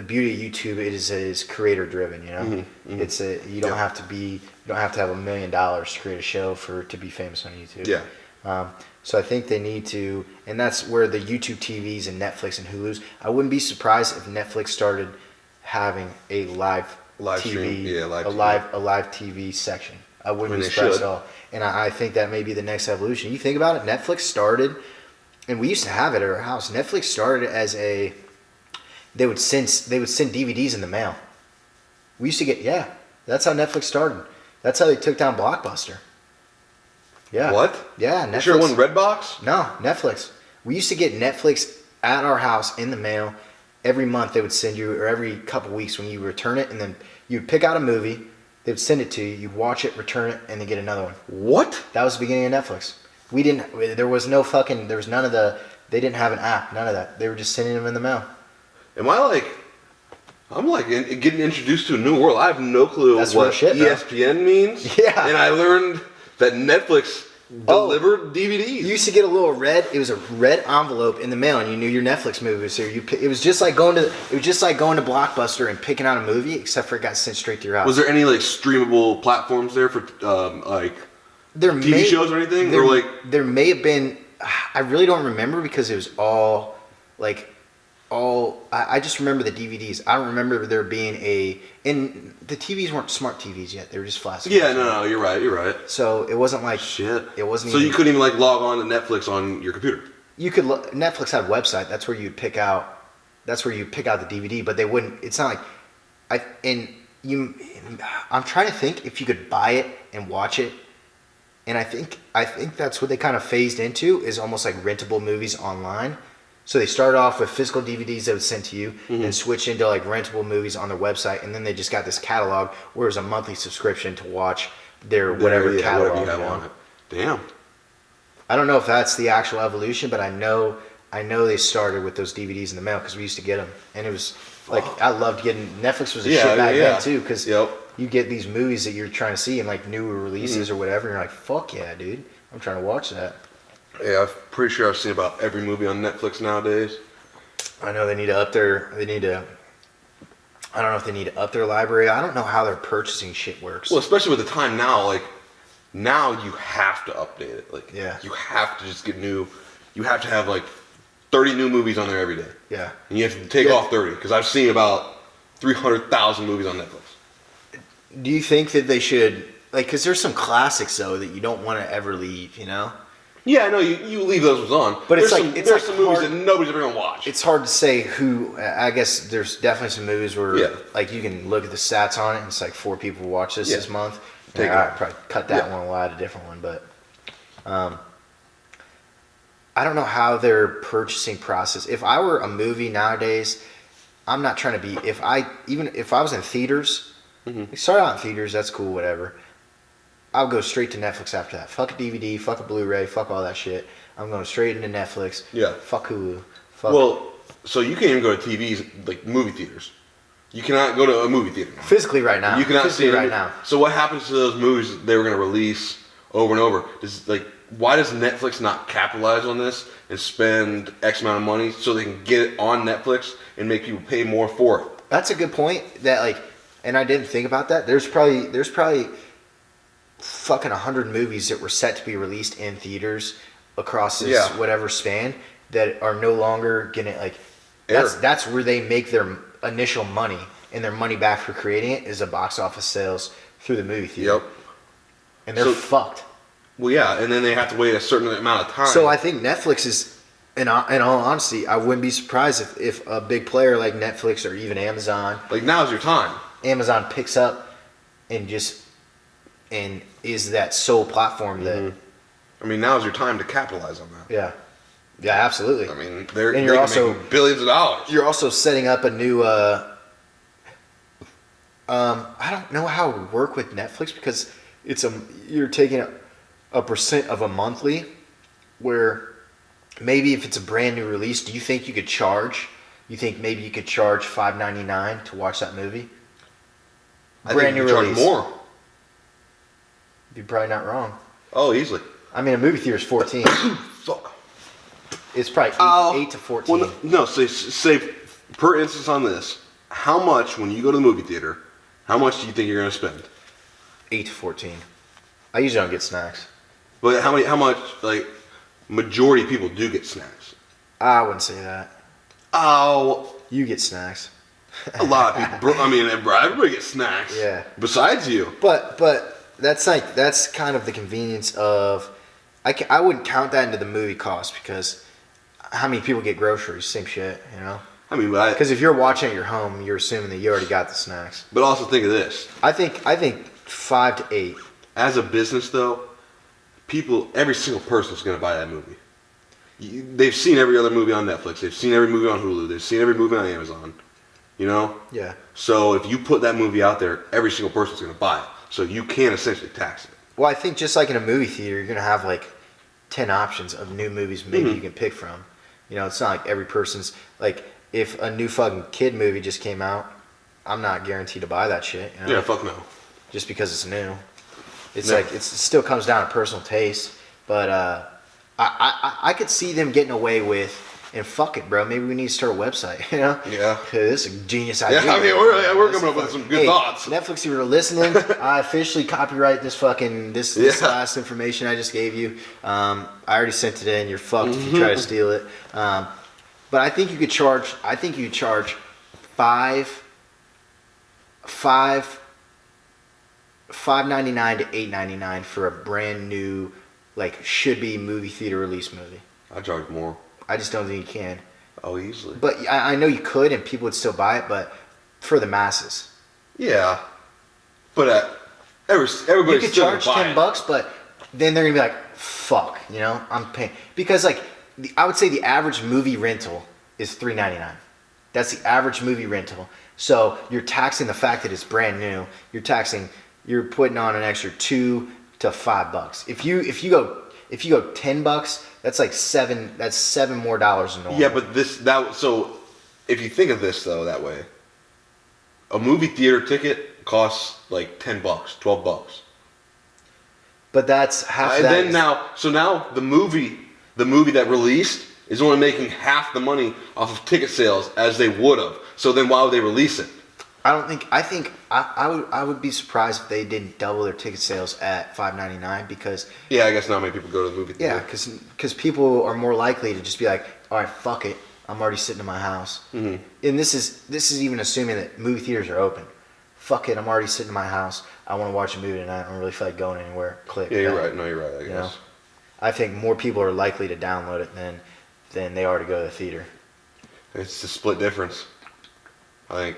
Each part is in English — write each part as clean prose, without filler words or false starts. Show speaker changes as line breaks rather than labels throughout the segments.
the beauty of YouTube is creator driven. You know, it's you don't have to have $1 million to create a show for to be famous on YouTube.
Yeah.
So I think they need to, and that's where the YouTube TVs and Netflix and Hulu's. I wouldn't be surprised if Netflix started having a live TV,
stream,
a live TV section. I wouldn't be surprised at all. And I think that may be the next evolution. You think about it, Netflix started, and we used to have it at our house. Netflix started as they would send DVDs in the mail. We used to get that's how Netflix started. That's how they took down Blockbuster. Yeah.
What?
Yeah, Netflix.
You sure it wasn't Redbox?
No, Netflix. We used to get Netflix at our house in the mail. Every month they would send you, or every couple weeks when you return it, and then you'd pick out a movie. They would send it to you. You'd watch it, return it, and then get another one.
What?
That was the beginning of Netflix. We didn't. There was no fucking. There was none of the. They didn't have an app. None of that. They were just sending them in the mail.
I'm getting introduced to a new world. I have no clue what ESPN means.
Yeah.
And I learned that Netflix delivered DVDs.
You used to get a little red. It was a red envelope in the mail, and you knew your Netflix movie was here. It was just like going to Blockbuster and picking out a movie, except for it got sent straight to your house.
Was there any streamable platforms there for TV shows or anything?
There may have been. I really don't remember because it was all. I just remember the DVDs. I don't remember there being and the TVs weren't smart TVs yet. They were just flat screens.
Yeah, no, you're right.
So it wasn't like
shit.
It wasn't.
So you couldn't even log on to Netflix on your computer.
You could. Netflix had a website. That's where you pick out. That's where you pick out the DVD. But they wouldn't. It's not like I'm trying to think if you could buy it and watch it. And I think that's what they kind of phased into is almost like rentable movies online. So they started off with physical DVDs that would send to you, and switched into rentable movies on their website, and then they just got this catalog where it was a monthly subscription to watch their whatever catalog.
Whatever you have on it. Damn.
I don't know if that's the actual evolution, but I know they started with those DVDs in the mail because we used to get them, and it was I loved getting Netflix was a shit back then too because you get these movies that you're trying to see and newer releases or whatever, and you're like, fuck yeah, dude, I'm trying to watch that.
Yeah, I'm pretty sure I've seen about every movie on Netflix nowadays.
I know they need to up their. I don't know if they need to up their library. I don't know how their purchasing shit works.
Well, especially with the time now, now you have to update it. You have to just get new. You have to have 30 new movies on there every day.
Yeah.
And you have to take off 30 because I've seen about 300,000 movies on Netflix.
Do you think that they should because there's some classics though that you don't want to ever leave, you know?
Yeah, I know you leave those on,
but
there's some movies that nobody's ever gonna watch.
It's hard to say who. I guess there's definitely some movies where you can look at the stats on it and it's 4 people watch this month. I'd probably cut that one, add a different one, but I don't know how their purchasing process. If I were a movie nowadays, I'm not trying to be. If I was in theaters, start out in theaters, that's cool, whatever. I'll go straight to Netflix after that. Fuck a DVD, fuck a Blu-ray, fuck all that shit. I'm going straight into Netflix.
Yeah.
Fuck Hulu.
So you can't even go to TVs, movie theaters. You cannot go to a movie theater now.
Physically right now.
You cannot see it
right now.
So what happens to those movies they were going to release over and over? Why does Netflix not capitalize on this and spend X amount of money so they can get it on Netflix and make people pay more for it?
That's a good point. And I didn't think about that. There's probably fucking 100 movies that were set to be released in theaters across this whatever span that are no longer gonna that's where they make their initial money, and their money back for creating it is the box office sales through the movie theater.
Yep.
And they're fucked.
Well, yeah, and then they have to wait a certain amount of time.
So I think Netflix is, in all honesty, I wouldn't be surprised if a big player like Netflix or even Amazon,
now's your time.
Amazon picks up and is that sole platform that.
Now's your time to capitalize on that.
Yeah. Yeah, absolutely.
They're also making billions of dollars.
You're also setting up a new. I don't know how it would work with Netflix because you're taking a percent of a monthly, where maybe if it's a brand new release, do you think you could charge? You think maybe you could charge $5.99 to watch that movie?
Brand new release. Charge more.
You're probably not wrong.
Oh, easily.
A movie theater is 14.
Fuck.
It's probably 8 to 14.
Well, no, say per instance on this, how much when you go to the movie theater? How much do you think you're gonna spend?
8 to 14. I usually don't get snacks.
But how much like majority of people do get snacks?
I wouldn't say that.
Oh,
You get snacks.
a lot of people. Bro, I mean, everybody gets snacks.
Yeah.
Besides you.
But that's kind of the convenience of. I wouldn't count that into the movie cost because how many people get groceries? Same shit, you know.
I mean,
Because if you're watching at your home, you're assuming that you already got the snacks.
but also think of this.
I think 5 to 8.
As a business, though, every single person is going to buy that movie. They've seen every other movie on Netflix. They've seen every movie on Hulu. They've seen every movie on Amazon. You know?
Yeah.
So if you put that movie out there, every single person's going to buy it. So you can essentially tax it.
Well, I think just like in a movie theater, you're gonna have like 10 options of new movies maybe you can pick from. You know, it's not like every person's like if a new fucking kid movie just came out, I'm not guaranteed to buy that shit. You know?
Yeah, fuck no.
Just because it's new. It's
No.
like it still comes down to personal taste. But I could see them getting away with. And fuck it, bro. Maybe we need to start a website, you know?
Yeah.
'Cause this is a genius idea.
Yeah, I mean, we're coming up with some good thoughts.
Netflix, if you were listening, I officially copyright this this
Yeah.
last information I just gave you. I already sent it in. You're fucked if you try to steal it. But I think you could charge. I think you could charge $5.99 to $8.99 for a brand new, like should be movie theater release movie.
I charge more.
I just don't think you can.
Oh, easily.
But I know you could, and people would still buy it. But for the masses,
Yeah. But everybody's
you could
still
charge
gonna buy it.
$10, but then they're gonna be like, "Fuck," you know, I'm paying because like I would say the average movie rental is $3.99. That's the average movie rental. So you're taxing the fact that it's brand new. You're putting on an extra $2 to $5. If you go $10, that's like $7. That's $7 more dollars than normal.
Yeah, but so if you think of this though that way, a movie theater ticket costs like $10, $12.
But that's half.
And
that
then
is-
now the movie that released is only making half the money off of ticket sales as they would have. So then why would they release it?
I think I would be surprised if they didn't double their ticket sales at $5.99 because
Yeah, I guess not many people go to the movie theater.
yeah, because people are more likely to just be like, all right, fuck it, I'm already sitting in my house.
Mhm.
And this is even assuming that movie theaters are open. Fuck it, I'm already sitting in my house. I want to watch a movie tonight. I don't really feel like going anywhere. Click.
Yeah, you're
done.
right. No, you're right. I
You
guess.
know? I think more people are likely to download it than they are to go to the theater.
It's a split difference. I think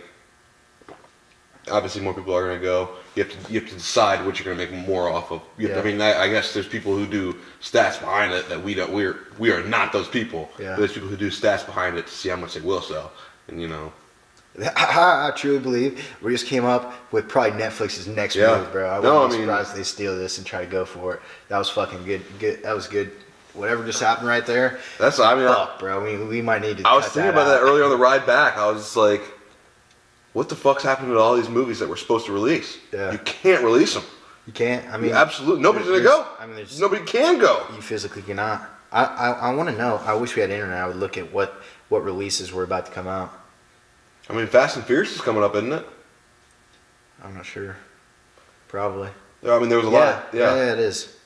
obviously more people are going to go. You have to decide what you're going to make more off of.
Yeah.
I mean, I guess there's people who do stats behind it that we don't. We are not those people.
Yeah.
But there's people who do stats behind it to see how much they will sell, and you know.
I truly believe we just came up with probably Netflix's next
Yeah.
move, bro. I
No,
wouldn't be
I mean-
surprised if they steal this and try to go for it. That was fucking good. Good. That was good. Whatever just happened right there.
That's I mean.
Fuck, bro. We might need to.
I was
cut
thinking about that
out.
earlier on the ride back. I was just like, what the fuck's happening to all these movies that we're supposed to release?
Yeah.
You can't release them.
You can't. I mean,
Absolutely. Nobody's going to
there's-
go.
I mean, there's
Nobody can go.
you physically cannot. I want to know. I wish we had internet. I would look at what releases were about to come out.
I mean, Fast and Furious is coming up, isn't it?
I'm not sure. Probably.
I mean, there was a lot.
Yeah, it is.